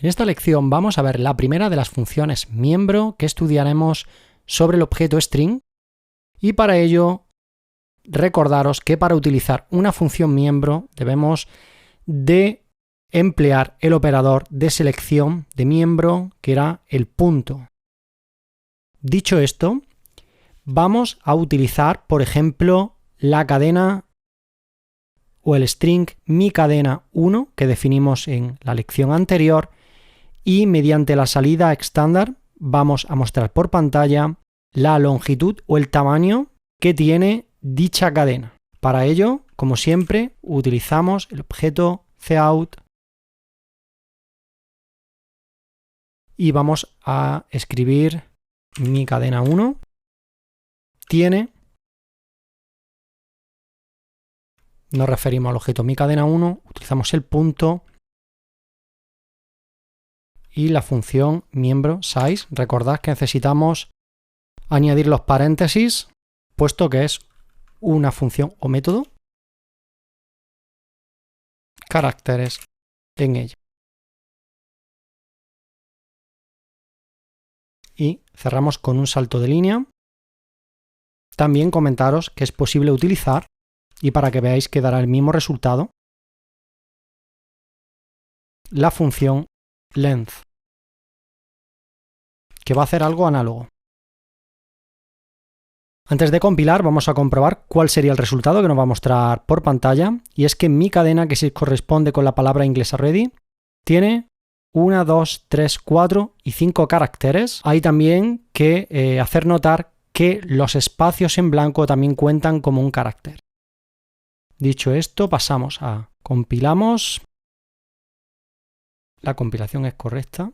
En esta lección vamos a ver la primera de las funciones miembro que estudiaremos sobre el objeto string, y para ello recordaros que para utilizar una función miembro debemos de emplear el operador de selección de miembro, que era el punto. Dicho esto, vamos a utilizar, por ejemplo, la cadena o el string miCadena1 que definimos en la lección anterior, y mediante la salida estándar vamos a mostrar por pantalla la longitud o el tamaño que tiene dicha cadena. Para ello, como siempre, utilizamos el objeto cout y vamos a escribir miCadena1 tiene, nos referimos al objeto miCadena1, utilizamos el punto y la función miembro size. Recordad que necesitamos añadir los paréntesis, puesto que es una función o método, caracteres en ella. Y cerramos con un salto de línea. También comentaros que es posible utilizar, y para que veáis que dará el mismo resultado, la función length, que va a hacer algo análogo. Antes de compilar vamos a comprobar cuál sería el resultado que nos va a mostrar por pantalla, y es que mi cadena, que se corresponde con la palabra inglesa ready, tiene 1, 2, 3, 4 y 5 caracteres. Hay también que hacer notar que los espacios en blanco también cuentan como un carácter. Dicho esto, pasamos a compilamos. La compilación es correcta.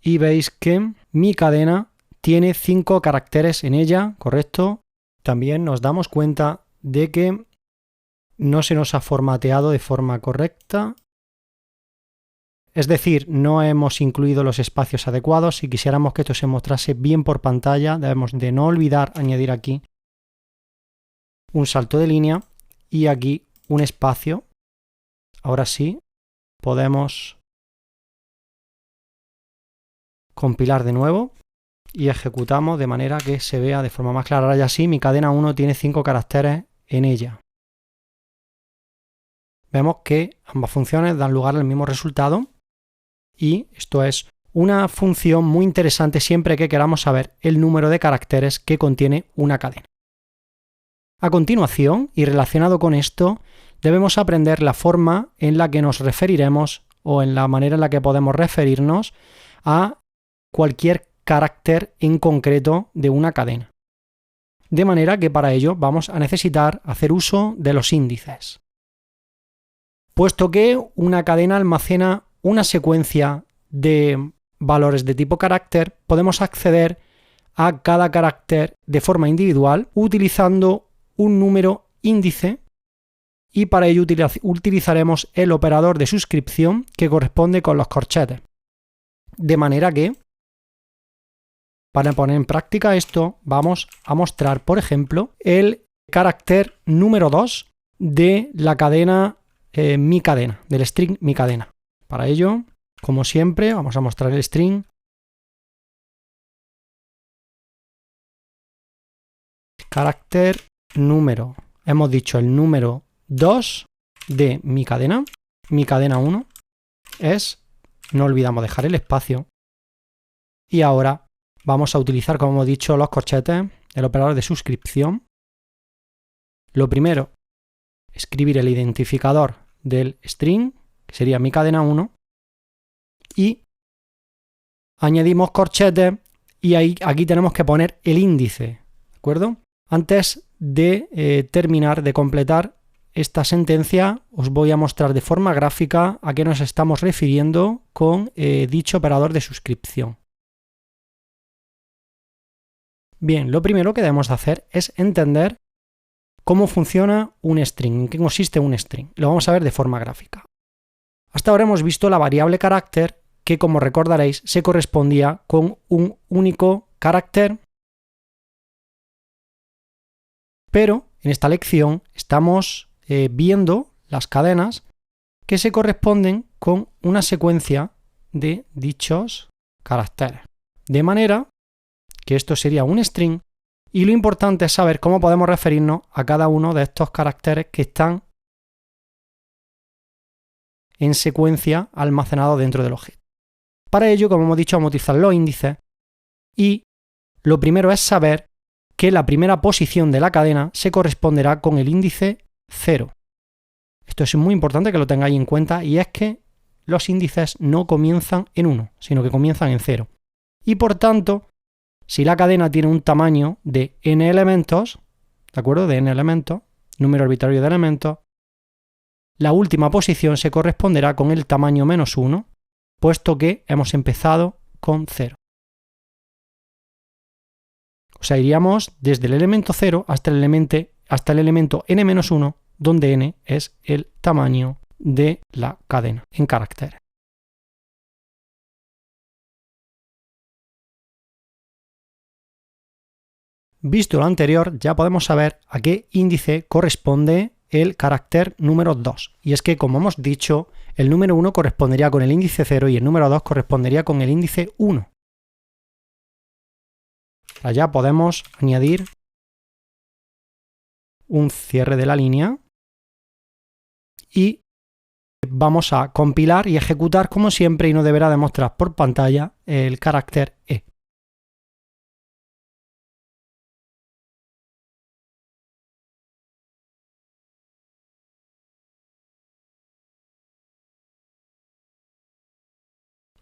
Y veis que mi cadena tiene 5 caracteres en ella, correcto. También nos damos cuenta de que no se nos ha formateado de forma correcta. Es decir, no hemos incluido los espacios adecuados. Si quisiéramos que esto se mostrase bien por pantalla, debemos de no olvidar añadir aquí un salto de línea y aquí un espacio. Ahora sí, podemos compilar de nuevo y ejecutamos de manera que se vea de forma más clara. Ahora ya sí, mi cadena 1 tiene 5 caracteres en ella. Vemos que ambas funciones dan lugar al mismo resultado, y esto es una función muy interesante siempre que queramos saber el número de caracteres que contiene una cadena. A continuación, y relacionado con esto, debemos aprender la forma en la que nos referiremos, o en la manera en la que podemos referirnos a cualquier carácter en concreto de una cadena. De manera que para ello vamos a necesitar hacer uso de los índices. Puesto que una cadena almacena una secuencia de valores de tipo carácter, podemos acceder a cada carácter de forma individual utilizando un número índice, y para ello utilizaremos el operador de suscripción que corresponde con los corchetes. De manera que, para poner en práctica esto, vamos a mostrar, por ejemplo, el carácter número 2 de la cadena miCadena, del string miCadena. Para ello, como siempre, vamos a mostrar el string carácter número. Hemos dicho el número 2 de miCadena. miCadena 1 es, no olvidamos dejar el espacio, y ahora vamos a utilizar, como hemos dicho, los corchetes, el operador de suscripción. Lo primero, escribir el identificador del string, que sería miCadena 1, y añadimos corchetes, y aquí tenemos que poner el índice, ¿de acuerdo? Antes de terminar de completar esta sentencia, os voy a mostrar de forma gráfica a qué nos estamos refiriendo con dicho operador de suscripción. Bien, lo primero que debemos hacer es entender cómo funciona un string, en qué consiste un string. Lo vamos a ver de forma gráfica. Hasta ahora hemos visto la variable carácter, que, como recordaréis, se correspondía con un único carácter. Pero en esta lección estamos viendo las cadenas que se corresponden con una secuencia de dichos caracteres. De manera que esto sería un string y lo importante es saber cómo podemos referirnos a cada uno de estos caracteres que están en secuencia almacenados dentro del objeto. Para ello, como hemos dicho, vamos a utilizar los índices y lo primero es saber que la primera posición de la cadena se corresponderá con el índice 0. Esto es muy importante que lo tengáis en cuenta y es que los índices no comienzan en 1, sino que comienzan en 0. Y por tanto, si la cadena tiene un tamaño de n elementos, ¿de acuerdo? De n elementos, número arbitrario de elementos, la última posición se corresponderá con el tamaño -1, puesto que hemos empezado con 0. O sea, iríamos desde el elemento 0 hasta el elemento n-1, donde n es el tamaño de la cadena en caracteres. Visto lo anterior, ya podemos saber a qué índice corresponde el carácter número 2. Y es que, como hemos dicho, el número 1 correspondería con el índice 0 y el número 2 correspondería con el índice 1. Allá podemos añadir un cierre de la línea y vamos a compilar y ejecutar como siempre y nos deberá demostrar por pantalla el carácter E.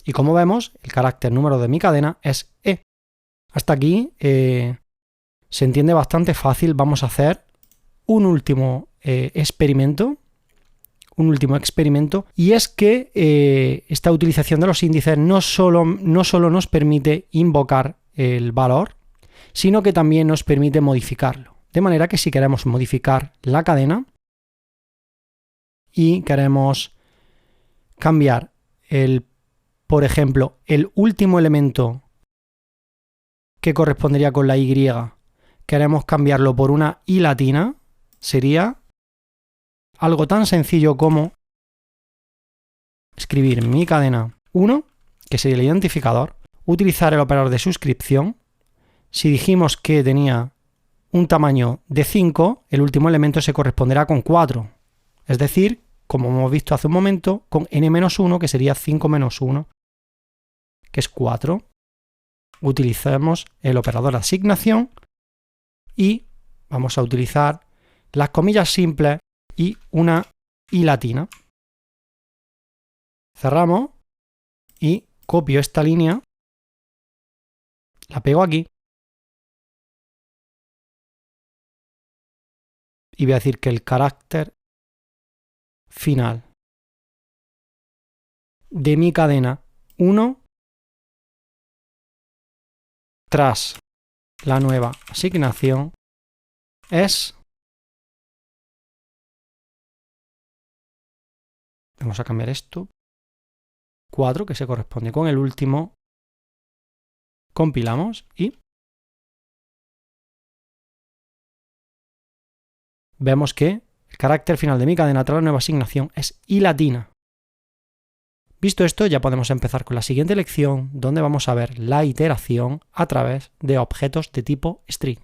Y como vemos, el carácter número de mi cadena es E. Hasta aquí se entiende bastante fácil. Vamos a hacer un último experimento. Y es que esta utilización de los índices no solo nos permite invocar el valor, sino que también nos permite modificarlo. De manera que si queremos modificar la cadena y queremos cambiar por ejemplo, el último elemento que correspondería con la Y, queremos cambiarlo por una I latina, sería algo tan sencillo como escribir mi cadena 1, que sería el identificador, utilizar el operador de suscripción. Si dijimos que tenía un tamaño de 5, el último elemento se corresponderá con 4. Es decir, como hemos visto hace un momento, con n-1, que sería 5-1, que es 4. Utilizamos el operador de asignación y vamos a utilizar las comillas simples y una I latina. Cerramos y copio esta línea, la pego aquí y voy a decir que el carácter final de mi cadena 1 tras la nueva asignación es, vamos a cambiar esto, 4, que se corresponde con el último, compilamos y vemos que el carácter final de mi cadena tras la nueva asignación es I latina. Visto esto, ya podemos empezar con la siguiente lección, donde vamos a ver la iteración a través de objetos de tipo string.